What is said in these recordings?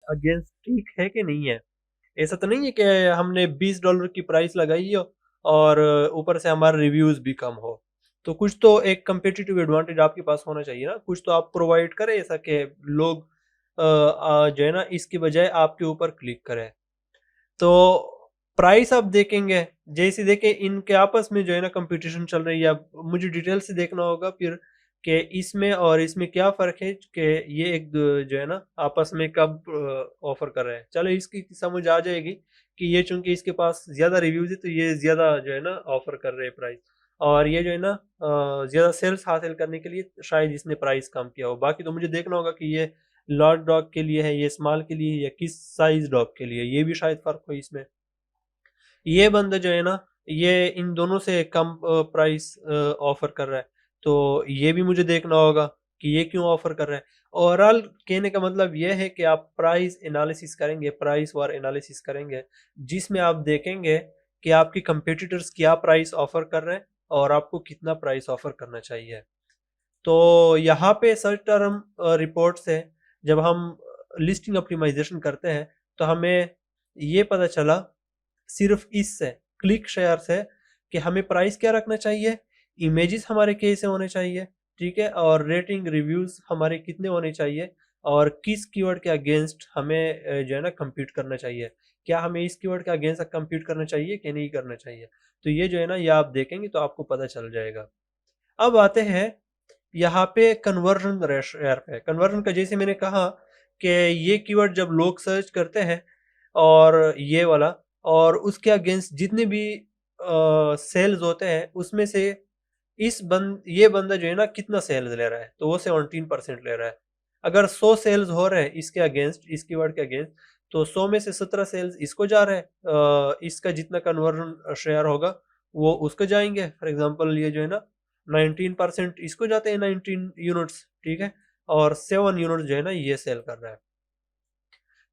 Against ठीक है कि नहीं है। ऐसा तो नहीं है कि हमने $20 की प्राइस लगाई हो और ऊपर से हमारे रिव्यूज भी कम हो। तो कुछ तो एक कंपेटिटिव एडवांटेज आपके पास होना चाहिए ना, कुछ तो आप प्रोवाइड करें ऐसा कि लोग जो है ना इसकी बजाय आपके ऊपर क्लिक करें। तो प्राइस आप देखेंगे, जैसे देखें इनके आपस में जो है ना कंपटीशन चल रही है, अब मुझे डिटेल से देखना होगा फिर कि इसमें और इसमें क्या फ़र्क है कि ये एक जो है ना आपस में कब ऑफ़र कर रहे हैं। चलो इसकी समझ आ जाएगी कि ये चूँकि इसके पास ज़्यादा रिव्यूज़ है तो ये ज़्यादा जो है ना ऑफ़र कर रहे हैं प्राइस, और ये जो है ना ज़्यादा सेल्स हासिल करने के लिए शायद इसने प्राइस कम किया हो। बाकी तो मुझे देखना होगा कि ये लार्ज डॉग के लिए है, ये स्मॉल के लिए है या किस साइज़ डॉग के लिए, ये भी शायद फ़र्क हो इसमें। ये बंदा जो है ना ये इन दोनों से कम प्राइस ऑफर कर रहा है, तो ये भी मुझे देखना होगा कि ये क्यों ऑफर कर रहा है। ओवरऑल कहने का मतलब ये है कि आप प्राइस एनालिसिस करेंगे, प्राइस वार एनालिसिस करेंगे, जिसमें आप देखेंगे कि आपके कंपेटिटर्स क्या प्राइस ऑफर कर रहे हैं और आपको कितना प्राइस ऑफर करना चाहिए। तो यहाँ पे सर्च टर्म रिपोर्ट से जब हम लिस्टिंग ऑप्टिमाइजेशन करते हैं तो हमें ये पता चला सिर्फ इससे, क्लिक शेयर से, कि हमें प्राइस क्या रखना चाहिए, इमेजेस हमारे कैसे होने चाहिए, ठीक है, और रेटिंग रिव्यूज हमारे कितने होने चाहिए, और किस कीवर्ड के अगेंस्ट हमें जो है ना compete करना चाहिए, क्या हमें इस कीवर्ड के अगेंस्ट compete करना चाहिए कि नहीं करना चाहिए। तो ये जो है ना ये आप देखेंगे तो आपको पता चल जाएगा। अब आते हैं यहाँ पे कन्वर्जन रेट पे। कन्वर्जन का जैसे मैंने कहा कि ये कीवर्ड जब लोग सर्च करते हैं और ये वाला, और उसके अगेंस्ट जितने भी सेल्स होते हैं उसमें से ये बंदा जो है ना कितना सेल्स ले रहा है, तो वो 17% ले रहा है। अगर 100 सेल्स हो रहे हैं इसके अगेंस्ट, इस कीवर्ड के अगेंस्ट, तो 100 में से 17 सेल्स इसको जा रहे हैं, इसका जितना कन्वर्जन शेयर होगा वो उसको जाएंगे। फॉर एग्जांपल ये जो है ना 19% इसको जाते हैं, 19 यूनिट्स, ठीक है, और 7 यूनिट्स जो है ना ये सेल कर रहा है।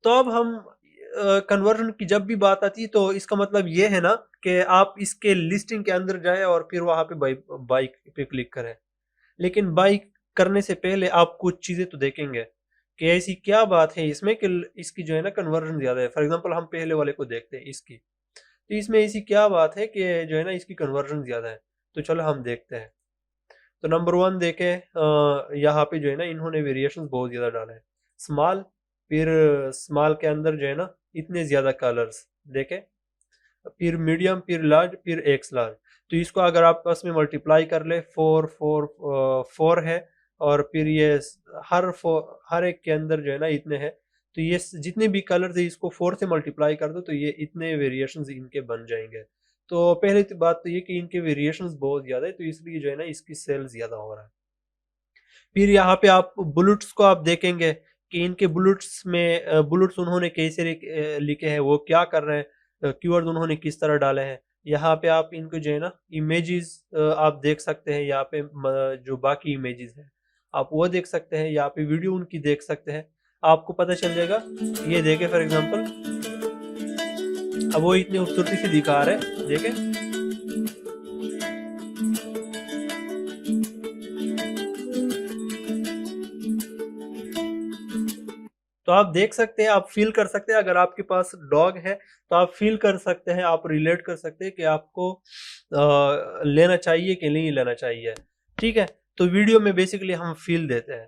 तो अब हम कन्वर्जन की जब भी बात आती है तो इसका मतलब ये है ना कि आप इसके लिस्टिंग के अंदर जाए और फिर वहां पे बाइक पे क्लिक करें। लेकिन बाइक करने से पहले आप कुछ चीजें तो देखेंगे कि ऐसी क्या बात है इसमें कि इसकी जो है ना कन्वर्जन ज्यादा है। फॉर एग्जांपल हम पहले वाले को देखते हैं इसकी, तो इसमें ऐसी क्या बात है कि जो है ना इसकी कन्वर्जन ज्यादा है। तो चलो हम देखते हैं। तो नंबर वन देखें, यहाँ पे जो है ना इन्होंने वेरिएशंस बहुत ज़्यादा डाले हैं। स्मॉल, फिर स्मॉल के अंदर जो है ना इतने ज़्यादा कलर्स देखें, फिर मीडियम, फिर लार्ज, फिर एक्स लार्ज। तो इसको अगर आप आपस में मल्टीप्लाई कर ले, फोर फोर फोर है, और फिर ये हर एक के अंदर जो है ना इतने हैं। तो ये जितने भी कलर्स है इसको 4 से मल्टीप्लाई कर दो तो ये इतने वेरिएशंस इनके बन जाएंगे। तो पहले तो बात तो ये कि इनके वेरिएशंस बहुत ज़्यादा है, तो इसलिए जो है ना इसकी सेल ज़्यादा हो रहा है। फिर यहाँ पे आप बुलेट्स को आप देखेंगे कि इनके बुलेट्स में बुलेट्स उन्होंने कैसे लिखे हैं, वो क्या कर रहे हैं, कीवर्ड उन्होंने किस तरह डाले हैं। यहाँ पे आप इनको जो है ना इमेजेस आप देख सकते हैं, यहाँ पे जो बाकी इमेजेस हैं आप वो देख सकते हैं, यहाँ पे वीडियो उनकी देख सकते हैं, आपको पता चल जाएगा। ये देखें फॉर एग्जांपल, अब वो इतनी खूबसूरती से दिखा रहे हैं, देखें। तो आप देख सकते हैं, आप फील कर सकते हैं, अगर आपके पास डॉग है तो आप फील कर सकते हैं, आप रिलेट कर सकते हैं कि आपको लेना चाहिए कि नहीं लेना चाहिए, ठीक है। तो वीडियो में बेसिकली हम फील देते हैं।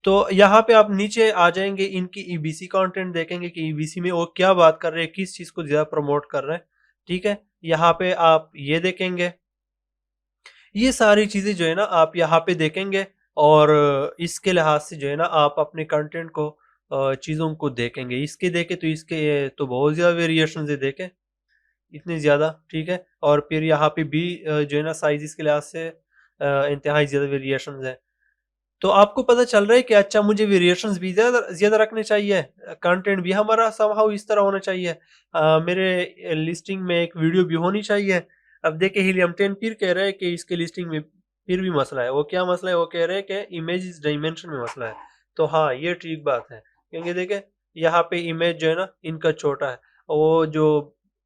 तो यहाँ पे आप नीचे आ जाएंगे, इनकी ईबीसी कंटेंट देखेंगे कि ईबीसी में वो क्या बात कर रहे हैं, किस चीज को ज्यादा प्रमोट कर रहे हैं, ठीक है। यहाँ पे आप ये देखेंगे, ये सारी चीजें जो है ना आप यहाँ पे देखेंगे, और इसके लिहाज से जो है ना आप अपने कंटेंट को चीजों को देखेंगे। इसके देखे तो इसके तो बहुत ज्यादा वेरिएशन है, देखें इतने ज्यादा, ठीक है। और फिर यहाँ पे भी जो है ना साइज के लिहाज से इंतहाई ज्यादा वेरिएशन है। तो आपको पता चल रहा है कि अच्छा मुझे वेरिएशंस भी ज्यादा ज्यादा रखने चाहिए, कंटेंट भी हमारा समहाउ इस तरह होना चाहिए, मेरे लिस्टिंग में एक वीडियो भी होनी चाहिए। अब देखिए हीलियम 10 फिर कह रहे हैं कि इसके लिस्टिंग में फिर भी मसला है। वो क्या मसला है, वो कह रहे हैं कि इमेज डायमेंशन में मसला है। तो हाँ ये ठीक बात है, क्योंकि देखे यहाँ पे इमेज जो है ना इनका छोटा है, वो जो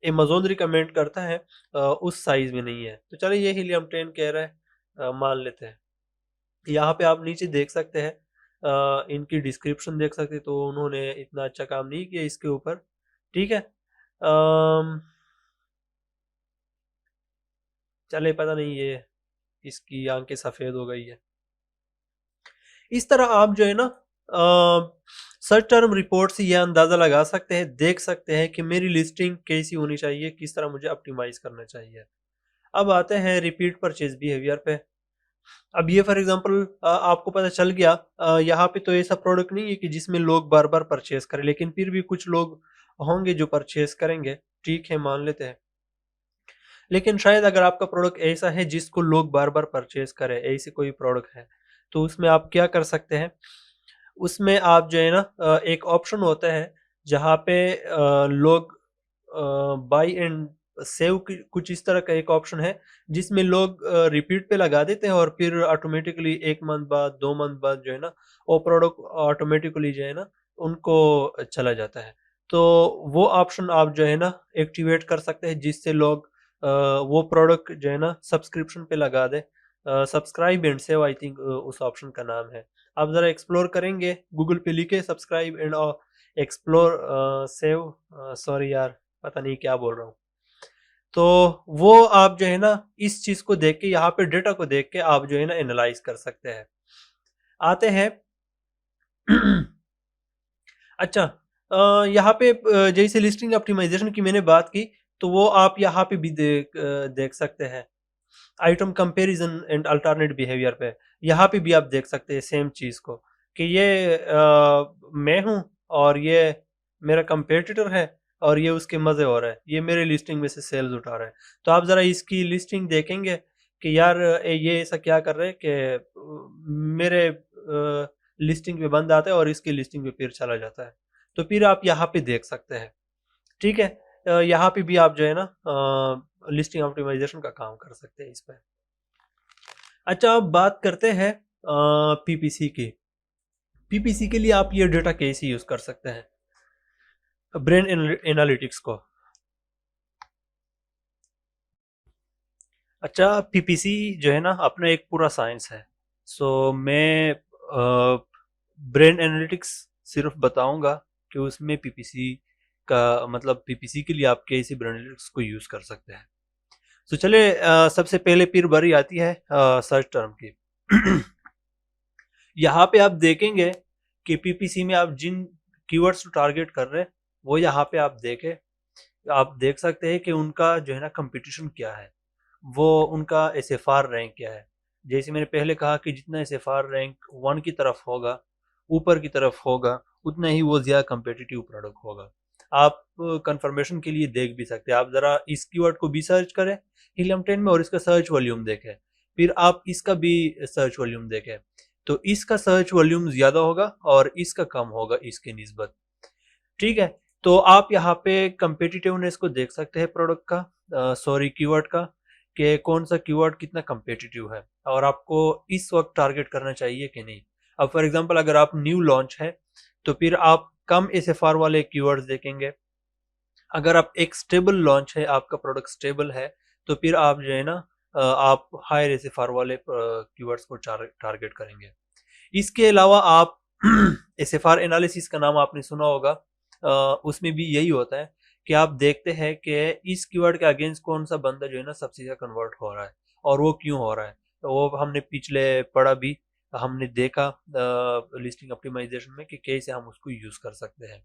अमेज़न रिकमेंड करता है उस साइज में नहीं है। तो चलिए ये हीलियम 10 कह रहा है, मान लेते हैं। यहाँ पे आप नीचे देख सकते हैं, इनकी डिस्क्रिप्शन देख सकते, तो उन्होंने इतना अच्छा काम नहीं किया इसके ऊपर। ठीक है, अम, चले पता नहीं ये इसकी आंखें सफ़ेद हो गई है। इस तरह आप जो है ना सर्च टर्म रिपोर्ट से यह अंदाज़ा लगा सकते हैं, देख सकते हैं कि मेरी लिस्टिंग कैसी होनी चाहिए, किस तरह मुझे ऑप्टिमाइज़ करना चाहिए। अब आते हैं रिपीट परचेज़ बिहेवियर पे। अब ये फॉर एग्ज़ाम्पल आपको पता चल गया, यहाँ पे तो ऐसा प्रोडक्ट नहीं है कि जिसमें लोग बार-बार परचेज़ करें, लेकिन फिर भी कुछ लोग होंगे जो परचेज़ करेंगे, ठीक है, मान लेते हैं। लेकिन शायद अगर आपका प्रोडक्ट ऐसा है जिसको लोग बार-बार परचेज़ करें, ऐसी कोई प्रोडक्ट है, तो उसमें आप क्या कर सकते हैं, उसमें आप जो है ना एक ऑप्शन होता है जहाँ पे लोग बाय एंड सेव की कुछ इस तरह का एक ऑप्शन है जिसमें लोग रिपीट पे लगा देते हैं और फिर ऑटोमेटिकली 1 मंथ बाद 2 मंथ बाद जो है ना वो प्रोडक्ट ऑटोमेटिकली जो है ना उनको चला जाता है। तो वो ऑप्शन आप जो है ना एक्टिवेट कर सकते हैं जिससे लोग वो प्रोडक्ट जो है ना सब्सक्रिप्शन पे लगा दें। Subscribe and save I think उस ऑप्शन का नाम है। आप ज़रा एक्सप्लोर करेंगे, गूगल पे लिखे subscribe and explore save, sorry यार पता नहीं क्या बोल रहा हूँ। तो वो आप जो है ना इस चीज़ को देख के, यहाँ पे डेटा को देख के आप जो है ना एनालाइज़ कर सकते हैं। आते हैं अच्छा, यहाँ पे जैसे लिस्टिंग ऑप्टिमाइज़ेशन की मैंने बात की, तो वो आप यहाँ पे भी देख सकते हैं। Item comparison and alternate behaviour पे, यहाँ पे भी आप देख सकते हैं सेम चीज़ को कि ये मैं हूँ और ये मेरा कंपेटिटर है और ये उसके मज़े हो रहा है, ये मेरे लिस्टिंग में से सेल्स उठा रहा है। तो आप ज़रा इसकी लिस्टिंग देखेंगे कि यार ये ऐसा क्या कर रहे हैं कि मेरे लिस्टिंग पे बंद आता है और इसकी लिस्टिंग पे फिर चला जाता है। तो फिर आप यहाँ पे देख सकते हैं। ठीक है, यहाँ पे भी आप जो है ना लिस्टिंग ऑप्टिमाइज़ेशन का काम कर सकते हैं इस पे। अच्छा, अब बात करते हैं पीपीसी की। पीपीसी के लिए आप ये डेटा कैसे यूज़ कर सकते हैं? ब्रेन एनालिटिक्स को। अच्छा, पीपीसी जो है ना अपना एक पूरा साइंस है। सो मैं ब्रेन एनालिटिक्स सिर्फ बताऊंगा कि उसमें पीपीसी का मतलब पीपीसी के लिए आप कैसे ब्रेन एनालिटिक्स को यूज़ कर सकते हैं। तो चले सबसे पहले फिर बारी आती है सर्च टर्म की। यहाँ पे आप देखेंगे कि पीपीसी में आप जिन कीवर्ड्स को टारगेट कर रहे हैं वो यहाँ पे आप देख सकते हैं कि उनका जो है ना कंपटीशन क्या है, वो उनका एसएफआर रैंक क्या है। जैसे मैंने पहले कहा कि जितना एसएफआर रैंक 1 की तरफ होगा, ऊपर की तरफ होगा, उतना ही वो ज़्यादा कम्पिटिटिव प्रोडक्ट होगा। आप कंफर्मेशन के लिए देख भी सकते हैं, आप ज़रा इस कीवर्ड को भी सर्च करें हीलियम 10 में और इसका सर्च वॉल्यूम देखें, फिर आप इसका भी सर्च वॉल्यूम देखें, तो इसका सर्च वॉल्यूम ज़्यादा होगा और इसका कम होगा इसके निस्बत। ठीक है, तो आप यहाँ पे कम्पिटिटिवनेस को देख सकते हैं प्रोडक्ट का, सॉरी कीवर्ड का, कि कौन सा कीवर्ड कितना कम्पिटिटिव है और आपको इस वक्त टारगेट करना चाहिए कि नहीं। अब फॉर एग्जांपल अगर आप न्यू लॉन्च है तो फिर आप कम एसएफआर वाले कीवर्ड्स देखेंगे। अगर आप एक स्टेबल लॉन्च है, आपका प्रोडक्ट स्टेबल है, तो फिर आप जो है ना आप हायर एसएफआर वाले कीवर्ड्स को टारगेट करेंगे। इसके अलावा आप एसएफआर एनालिसिस का नाम आपने सुना होगा, उसमें भी यही होता है कि आप देखते हैं कि इस कीवर्ड के अगेंस्ट कौन सा बंदा जो है ना सबसे ज़्यादा कन्वर्ट हो रहा है और वो क्यों हो रहा है। तो वो हमने पिछले पढ़ा भी, हमने देखा लिस्टिंग ऑप्टिमाइजेशन में कि कैसे हम उसको यूज़ कर सकते हैं।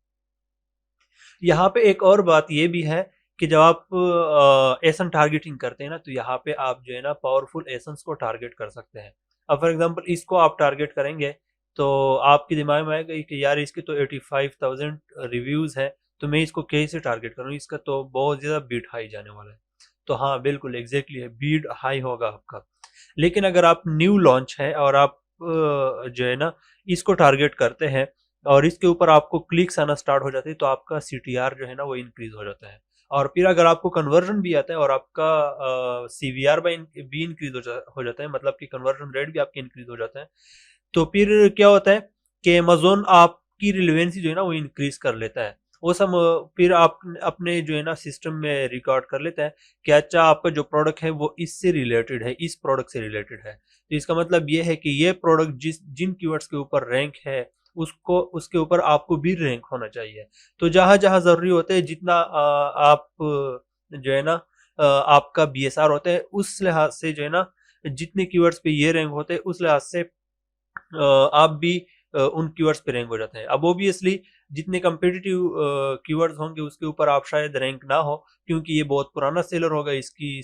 यहाँ पे एक और बात ये भी है कि जब आप एसन टारगेटिंग करते हैं ना, तो यहाँ पे आप जो है ना पावरफुल एसन्स को टारगेट कर सकते हैं। अब फॉर एग्जांपल इसको आप टारगेट करेंगे तो आपके दिमाग में आएगा कि यार इसके तो 85,000 रिव्यूज़ हैं, तो मैं इसको कैसे टारगेट करूँ, इसका तो बहुत ज़्यादा बीट हाई जाने वाला है। तो हाँ, बिल्कुल एग्जैक्टली है, बीट हाई होगा आपका। लेकिन अगर आप न्यू लॉन्च है और आप जो है ना इसको टारगेट करते हैं और इसके ऊपर आपको क्लिक्स आना स्टार्ट हो जाते हैं, तो आपका सीटीआर जो है ना वो इंक्रीज हो जाता है। और फिर अगर आपको कन्वर्जन भी आता है और आपका सीवीआर भी इंक्रीज हो जाता है, मतलब कि कन्वर्जन रेट भी आपके इंक्रीज हो जाता है, तो फिर क्या होता है कि अमेज़न आपकी रिलेवेंसी जो है ना वो इंक्रीज कर लेता है वो सब फिर आप अपने जो है ना सिस्टम में रिकॉर्ड कर लेते हैं कि अच्छा आपका जो प्रोडक्ट है वो इससे रिलेटेड है, इस प्रोडक्ट से रिलेटेड है। तो इसका मतलब ये है कि ये प्रोडक्ट जिन कीवर्ड्स के ऊपर रैंक है उसको उसके ऊपर आपको भी रैंक होना चाहिए। तो जहां जहां जरूरी होते हैं, जितना आप जो है ना आपका बीएसआर होता है, उस लिहाज से जो है ना जितने कीवर्ड्स पे ये रैंक होते हैं उस लिहाज से आप भी उन कीवर्ड्स पे रैंक हो जाते हैं। अब ऑब्वियसली जितने कम्पिटिटिव कीवर्ड्स होंगे उसके ऊपर आप शायद रैंक ना हो, क्योंकि ये बहुत पुराना सेलर होगा, इसकी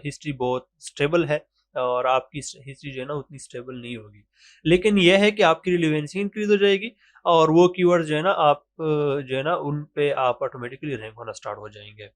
हिस्ट्री बहुत स्टेबल है और आपकी हिस्ट्री जो है ना उतनी स्टेबल नहीं होगी। लेकिन यह है कि आपकी रिलेवेंसी इंक्रीज हो जाएगी और वो कीवर्ड जो है ना आप जो है ना उन पे आप ऑटोमेटिकली रैंक होना स्टार्ट हो जाएंगे।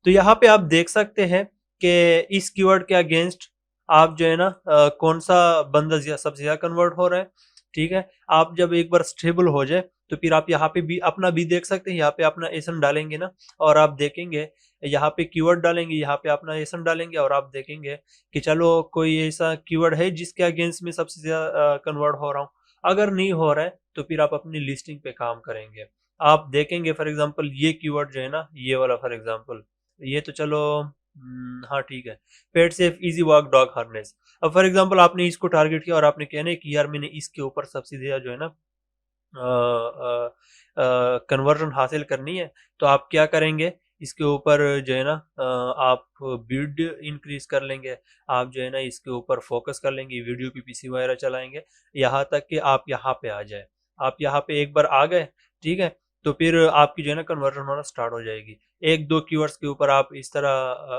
तो यहाँ पे आप देख सकते हैं कि इस कीवर्ड के अगेंस्ट आप जो है ना कौन सा बंदा सबसे ज्यादा कन्वर्ट हो रहा है। ठीक है, आप जब एक बार स्टेबल हो जाए तो फिर आप यहाँ पे भी अपना भी देख सकते हैं। यहाँ पे अपना एसएन डालेंगे ना और आप देखेंगे, यहाँ पे कीवर्ड डालेंगे, यहाँ पे अपना एसएन डालेंगे और आप देखेंगे कि चलो कोई ऐसा कीवर्ड है जिसके अगेंस्ट में सबसे ज्यादा कन्वर्ट हो रहा हूँ। अगर नहीं हो रहा है तो फिर आप अपनी लिस्टिंग पे काम करेंगे। आप देखेंगे फॉर एग्जाम्पल ये कीवर्ड जो है ना, ये वाला फॉर एग्जाम्पल, ये तो चलो हाँ ठीक है, pet safe easy walk dog harness. अब फॉर एग्जांपल आपने इसको टारगेट किया और आपने कहना है कि यार मैंने इसके ऊपर सबसे ज्यादा जो है ना कन्वर्जन हासिल करनी है, तो आप क्या करेंगे, इसके ऊपर जो है ना आप बिड इंक्रीज कर लेंगे, आप जो है ना इसके ऊपर फोकस कर लेंगे, वीडियो पीपीसी वगैरह चलाएंगे, यहाँ तक कि आप यहाँ पे आ जाए। आप यहाँ पे एक बार आ गए, ठीक है, तो फिर आपकी जो है ना कन्वर्जन होना स्टार्ट हो जाएगी। एक दो कीवर्ड्स के ऊपर आप इस तरह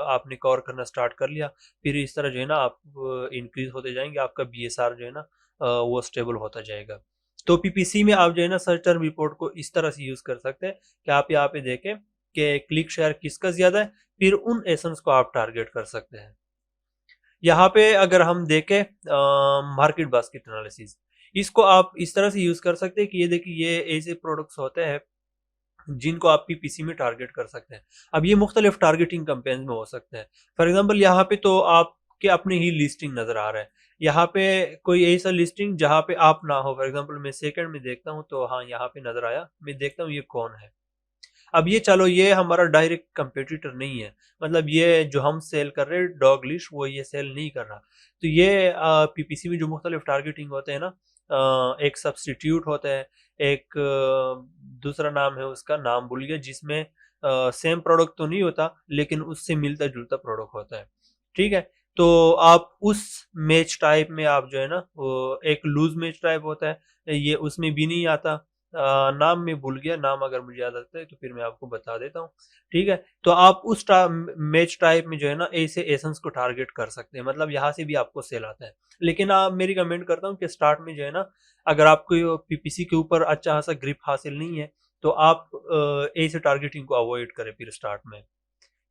आपने कवर करना स्टार्ट कर लिया, फिर इस तरह जो है ना आप इंक्रीज होते जाएंगे, आपका बीएसआर जो है ना वो स्टेबल होता जाएगा। तो पीपीसी में आप जो है ना सर्च टर्म रिपोर्ट को इस तरह से यूज कर सकते हैं कि आप यहाँ पे देखें कि क्लिक शेयर किसका ज्यादा है, फिर उन एसेंस को आप टारगेट कर सकते हैं। यहाँ पे अगर हम देखें मार्केट बास्केट एनालिसिस, इसको आप इस तरह से यूज कर सकते हैं कि ये देखिए ये ऐसे प्रोडक्ट्स होते हैं जिनको आप पीपीसी में टारगेट कर सकते हैं। अब ये मुख्तलिफ टारगेटिंग कैंपेन में हो सकते हैं। फॉर एग्जाम्पल यहाँ पे तो आपके अपने ही लिस्टिंग नजर आ रहा है, यहाँ पे कोई ऐसा लिस्टिंग जहाँ पे आप ना हो। फॉर एग्जाम्पल मैं सेकंड में देखता हूँ तो हाँ यहाँ पे नजर आया, मैं देखता हूँ ये कौन है। अब ये चलो ये हमारा डायरेक्ट कंपेटिटर नहीं है, मतलब ये जो हम सेल कर रहे हैं डॉग लिश वो ये सेल नहीं कर रहा। तो ये पीपीसी में जो मुख्तलिफ टारगेटिंग होते हैं ना, एक सब्सटीट्यूट होता है, एक दूसरा नाम है, उसका नाम भूल गया, जिसमें सेम प्रोडक्ट तो नहीं होता लेकिन उससे मिलता जुलता प्रोडक्ट होता है। ठीक है, तो आप उस मैच टाइप में आप जो है ना वो एक लूज मैच टाइप होता है, ये उसमें भी नहीं आता। नाम मैं भूल गया, नाम अगर मुझे याद आता है तो फिर मैं आपको बता देता हूँ। ठीक है, तो आप उस मैच टाइप में जो है ना ऐसे एसेंस को टारगेट कर सकते हैं, मतलब यहाँ से भी आपको सेल आता है। लेकिन आप मेरी कमेंट करता हूँ कि स्टार्ट में जो है ना अगर आपको पीपीसी के ऊपर अच्छा खासा ग्रिप हासिल नहीं है तो आप ऐसे टारगेटिंग को अवॉइड करें फिर स्टार्ट में,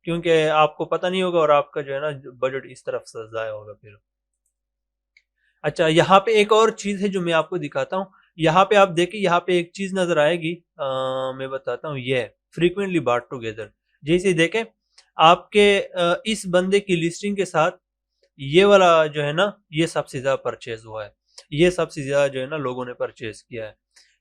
क्योंकि आपको पता नहीं होगा और आपका जो है ना बजट इस तरफ से जाया होगा फिर। अच्छा, यहाँ पे एक और चीज है जो मैं आपको दिखाता हूँ। यहाँ पे आप देखिए, यहाँ पे एक चीज नजर आएगी, मैं बताता हूँ, ये फ्रीक्वेंटली बार्ट टुगेदर। जैसे देखें आपके इस बंदे की लिस्टिंग के साथ ये वाला जो है ना ये सबसे ज्यादा परचेज हुआ है, ये सबसे ज्यादा जो है ना लोगों ने परचेज किया है।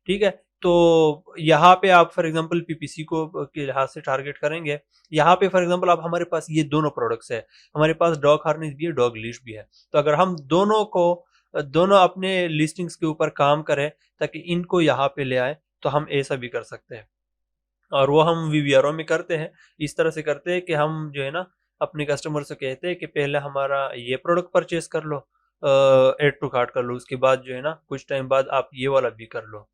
ठीक है, तो यहाँ पे आप फॉर एग्जांपल पीपीसी को के लिहाज से टारगेट करेंगे। यहाँ पे फॉर एग्जांपल आप हमारे पास ये दोनों प्रोडक्ट्स है, हमारे पास डॉग हार्नेस भी है, डॉग लीश भी है। तो अगर हम दोनों अपने लिस्टिंग्स के ऊपर काम करें ताकि इनको यहाँ पे ले आए, तो हम ऐसा भी कर सकते हैं। और वो हम वीवीआरओ में करते हैं, इस तरह से करते हैं कि हम जो है ना अपने कस्टमर से कहते हैं कि पहले हमारा ये प्रोडक्ट परचेज कर लो, एड टू कार्ट कर लो, उसके बाद जो है ना कुछ टाइम बाद आप ये वाला भी कर लो।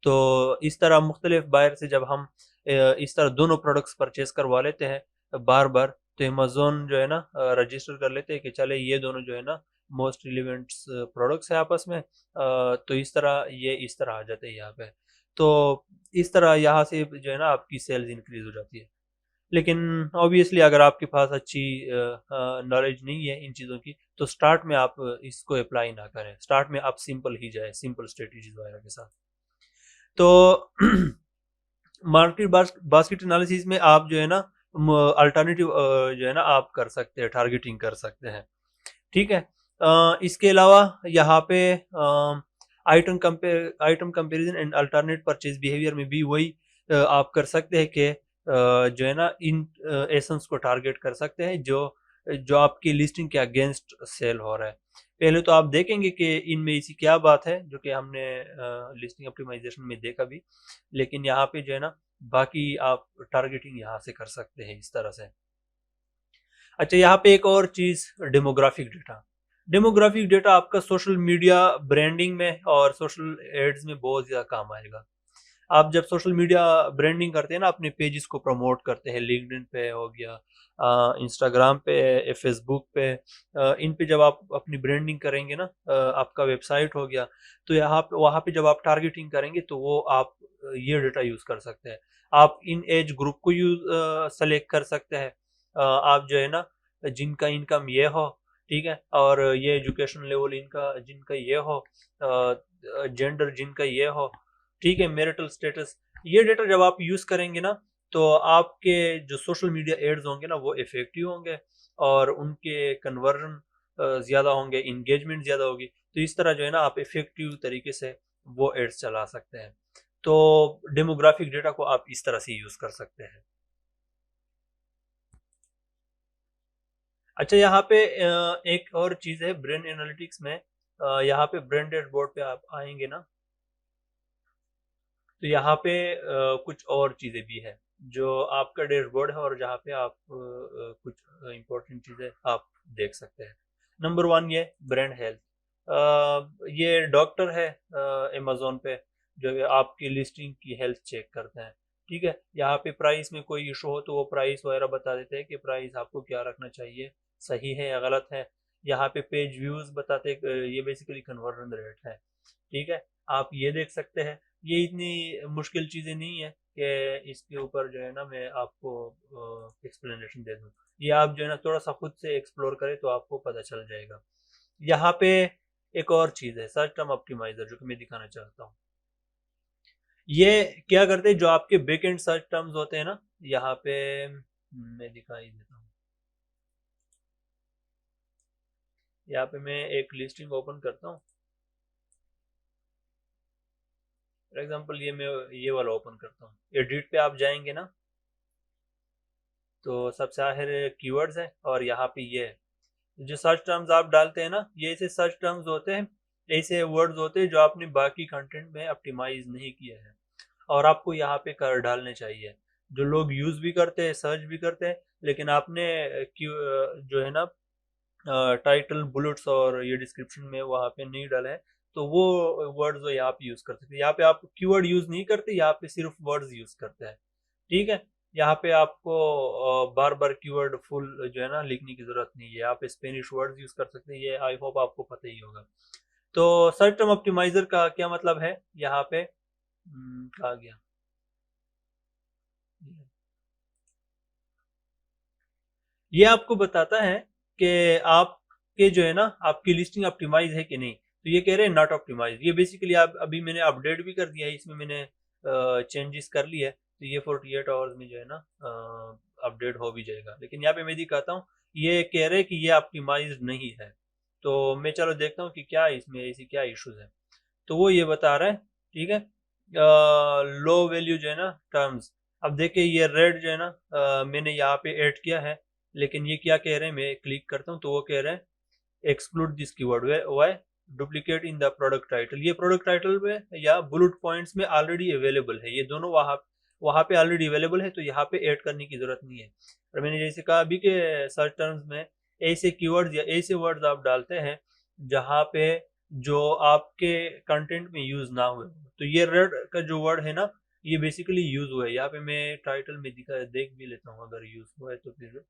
तो इस तरह मुख्तलिफ बायर से जब हम इस तरह दोनों प्रोडक्ट्स परचेज करवा लेते हैं बार बार, तो अमेजोन जो है ना रजिस्टर कर लेते हैं कि चले ये दोनों जो है ना मोस्ट रिलेवेंट प्रोडक्ट्स है आपस में, तो इस तरह ये इस तरह आ जाते हैं यहाँ पे। तो इस तरह यहाँ से जो है ना आपकी सेल्स इंक्रीज हो जाती है। लेकिन ऑब्वियसली अगर आपके पास अच्छी नॉलेज नहीं है इन चीज़ों की तो स्टार्ट में आप इसको अप्लाई ना करें, स्टार्ट में आप सिंपल ही जाए, सिंपल स्ट्रेटजीज वगैरह के साथ। तो मार्केट बास्केट एनालिसिस में आप जो है ना अल्टरनेटिव जो है ना आप कर सकते हैं, टारगेटिंग कर सकते हैं। ठीक है, इसके अलावा यहाँ पे item comparison and alternate purchase behaviour में भी वही आप कर सकते हैं कि जो है ना इन एसेंस को टारगेट कर सकते हैं जो जो आपकी लिस्टिंग के अगेंस्ट सेल हो रहा है। पहले तो आप देखेंगे कि इनमें ऐसी क्या बात है जो कि हमने लिस्टिंग ऑप्टिमाइजेशन में देखा भी, लेकिन यहाँ पे जो है ना बाकी आप टारगेटिंग यहाँ से कर सकते हैं इस तरह से। अच्छा, यहाँ पे एक और चीज, डेमोग्राफिक डेटा। डेमोग्राफिक डेटा आपका सोशल मीडिया ब्रांडिंग में और सोशल एड्स में बहुत ज्यादा काम आएगा। आप जब सोशल मीडिया ब्रांडिंग करते हैं ना, अपने पेजेस को प्रमोट करते हैं, लिंक्डइन पे हो गया, इंस्टाग्राम पे, फेसबुक पे, इन पे जब आप अपनी ब्रांडिंग करेंगे ना, आपका वेबसाइट हो गया, तो यहाँ पे वहाँ पे जब आप टारगेटिंग करेंगे तो वो आप ये डेटा यूज कर सकते हैं। आप इन एज ग्रुप को यूज सेलेक्ट कर सकते हैं। आप जो है ना जिनका इनकम ये हो, ठीक है, और ये एजुकेशन लेवल इनका जिनका ये हो, जेंडर जिनका ये हो, ठीक है, मैरिटल स्टेटस, ये डेटा जब आप यूज करेंगे ना तो आपके जो सोशल मीडिया एड्स होंगे ना वो इफेक्टिव होंगे और उनके कन्वर्जन ज्यादा होंगे, इंगेजमेंट ज्यादा होगी। तो इस तरह जो है ना आप इफेक्टिव तरीके से वो एड्स चला सकते हैं। तो डेमोग्राफिक डेटा को आप इस तरह से यूज कर सकते हैं। अच्छा, यहाँ पे एक और चीज है ब्रांड एनालिटिक्स में। यहाँ पे ब्रांड डैशबोर्ड पे आप आएंगे ना, तो यहाँ पे कुछ और चीजें भी है जो आपका डैशबोर्ड है और जहाँ पे आप कुछ इंपॉर्टेंट चीजें आप देख सकते हैं। नंबर वन, ये ब्रांड हेल्थ। ये डॉक्टर है अमेजोन पे जो आपकी लिस्टिंग की हेल्थ चेक करते हैं। ठीक है, यहाँ पे प्राइस में कोई इशू हो तो वो प्राइस वगैरह बता देते हैं कि प्राइस आपको क्या रखना चाहिए, सही है या गलत है। यहाँ पे पेज व्यूज बताते हैं, ये बेसिकली कन्वर्जन रेट है। ठीक है, आप ये देख सकते हैं। ये इतनी मुश्किल चीज़ें नहीं है कि इसके ऊपर जो है ना मैं आपको एक्सप्लेनेशन दे दूँ। ये आप जो है ना थोड़ा सा खुद से एक्सप्लोर करें तो आपको पता चल जाएगा। यहाँ पे एक और चीज़ है, सर्च टर्म ऑप्टिमाइजर, जो कि मैं दिखाना चाहता हूँ। ये क्या करते हैं, जो आपके बैक एंड सर्च टर्म्स होते हैं ना, यहाँ पे मैं दिखाई देता हूँ। यहाँ पे मैं एक लिस्टिंग ओपन करता हूँ। फॉर एग्जाम्पल ये मैं ये वाला ओपन करता हूँ। एडिट पे आप जाएंगे ना तो सबसे आखिर कीवर्ड्स है और यहाँ पे ये है। जो सर्च टर्म्स आप डालते हैं ना, ये ऐसे सर्च टर्म्स होते हैं, ऐसे वर्ड्स होते हैं जो आपने बाकी कंटेंट में ऑप्टिमाइज नहीं किया है और आपको यहाँ पे कर डालने चाहिए। जो लोग यूज भी करते हैं, सर्च भी करते हैं, लेकिन आपने जो है ना टाइटल, बुलेट्स और ये डिस्क्रिप्शन में वहाँ पे नहीं डाला है, तो वो वर्ड्स जो यहाँ पे यूज कर सकते हैं। यहाँ पे आप कीवर्ड यूज नहीं करते, यहाँ पे सिर्फ वर्ड्स यूज करते हैं। ठीक है, यहाँ पे आपको बार बार कीवर्ड फुल जो है ना लिखने की जरूरत नहीं है। यहाँ पे स्पेनिश वर्ड्स यूज कर सकते हैं, ये आई होप आपको पता ही होगा। तो सर्च टर्म ऑप्टिमाइजर का क्या मतलब है यहाँ पे, कहा गया, ये आपको बताता है कि आपके जो है ना आपकी लिस्टिंग ऑप्टिमाइज है कि नहीं। तो ये कह रहे हैं नॉट ऑप्टिमाइज। ये बेसिकली आप अभी मैंने अपडेट भी कर दिया है, इसमें मैंने चेंजेस कर लिए है, तो ये 48 आवर्स में जो है ना अपडेट हो भी जाएगा। लेकिन यहाँ पे मैं दिखाता हूँ, ये कह रहे हैं कि ये ऑप्टिमाइज नहीं है। तो मैं चलो देखता हूँ कि क्या इसमें ऐसी क्या इश्यूज है। तो वो ये बता रहा है, ठीक है, लो वैल्यू जो है ना टर्म्स। अब देखिए ये रेड जो है ना मैंने यहाँ पे ऐड किया है, लेकिन ये क्या कह रहे हैं, मैं क्लिक करता हूँ तो वो कह रहे हैं exclude this keyword, why, duplicate in the product title. ये प्रोडक्ट टाइटल में या बुलेट पॉइंट्स में ऑलरेडी अवेलेबल है, ये दोनों वहाँ वहाँ पे ऑलरेडी अवेलेबल है, तो यहाँ पे ऐड करने की जरूरत नहीं है। और मैंने जैसे कहा अभी के सर्च टर्म्स में ऐसे कीवर्ड्स या ऐसे वर्ड्स आप डालते हैं जहाँ पे जो आपके कंटेंट में यूज ना हुए। तो ये रेड का जो वर्ड है ना, ये बेसिकली यूज हुआ है। यहाँ पे मैं टाइटल में दिखा देख भी लेता हूँ अगर यूज हुआ है तो। फिर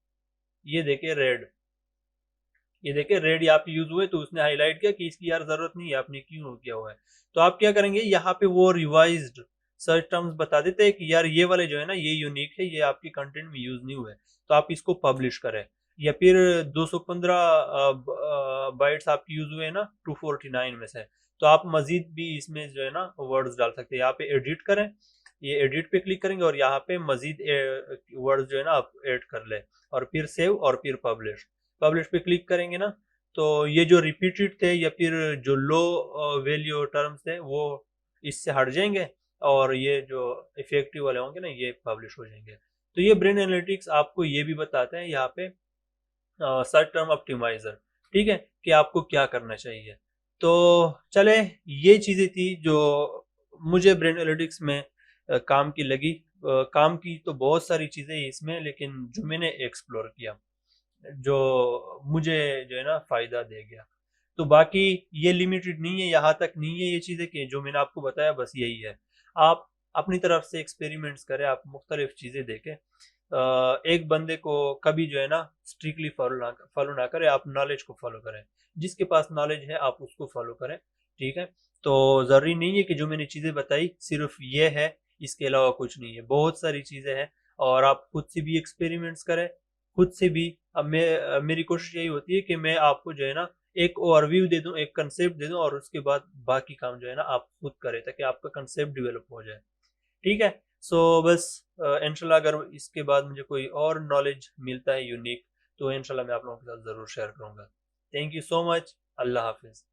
ये देखे रेड, ये देखे रेड यहाँ पे यूज हुए, तो उसने हाईलाइट किया कि इसकी यार जरूरत नहीं है, आपने क्यों किया हुआ है। तो आप क्या करेंगे, यहाँ पे वो रिवाइज्ड सर्च टर्म्स बता देते हैं कि यार ये वाले जो है ना ये यूनिक है, ये आपके कंटेंट में यूज नहीं हुए, तो आप इसको पब्लिश करें। या फिर 215 बाइट्स आपके यूज हुए ना 249 में से, तो आप मजीद भी इसमें जो है ना वर्ड्स डाल सकते हैं। यहाँ पे एडिट करें, ये एडिट पे क्लिक करेंगे और यहाँ पे मजीद वर्ड्स जो है ना आप ऐड कर ले, और फिर सेव और फिर पब्लिश। पब्लिश पे क्लिक करेंगे ना तो ये जो रिपीटेड थे या फिर जो लो वैल्यू टर्म्स थे वो इससे हट जाएंगे, और ये जो इफेक्टिव वाले होंगे ना ये पब्लिश हो जाएंगे। तो ये ब्रेन एनालिटिक्स आपको ये भी बताते हैं यहाँ पे सर्च टर्म ऑप्टिमाइजर, ठीक है, कि आपको क्या करना चाहिए। तो चले, ये चीज़ें थी जो मुझे ब्रेन एनालिटिक्स में काम की लगी। काम की तो बहुत सारी चीज़ें हैं इसमें, लेकिन जो मैंने एक्सप्लोर किया, जो मुझे जो है ना फ़ायदा दे गया। तो बाकी ये लिमिटेड नहीं है, यहाँ तक नहीं है ये चीज़ें कि जो मैंने आपको बताया बस यही है। आप अपनी तरफ से एक्सपेरिमेंट्स करें, आप मुख्तलिफ चीज़ें देखें। एक बंदे को कभी जो है ना स्ट्रिक्टली फॉलो ना करें, आप नॉलेज को फॉलो करें। जिसके पास नॉलेज है आप उसको फॉलो करें, ठीक है। तो ज़रूरी नहीं है कि जो मैंने चीज़ें बताई सिर्फ ये है, इसके अलावा कुछ नहीं है, बहुत सारी चीज़ें हैं। और आप खुद से भी एक्सपेरिमेंट्स करें, खुद से भी। अब मेरी कोशिश यही होती है कि मैं आपको जो है ना एक ओवरव्यू दे दूं, एक कंसेप्ट दे दूं, और उसके बाद बाकी काम जो है ना आप खुद करें, ताकि आपका कंसेप्ट डेवलप हो जाए, ठीक है। सो बस इंशाल्लाह अगर इसके बाद मुझे कोई और नॉलेज मिलता है यूनिक, तो इंशाल्लाह मैं आप लोगों के साथ ज़रूर शेयर करूंगा। Thank you so much. अल्लाह हाफिज़।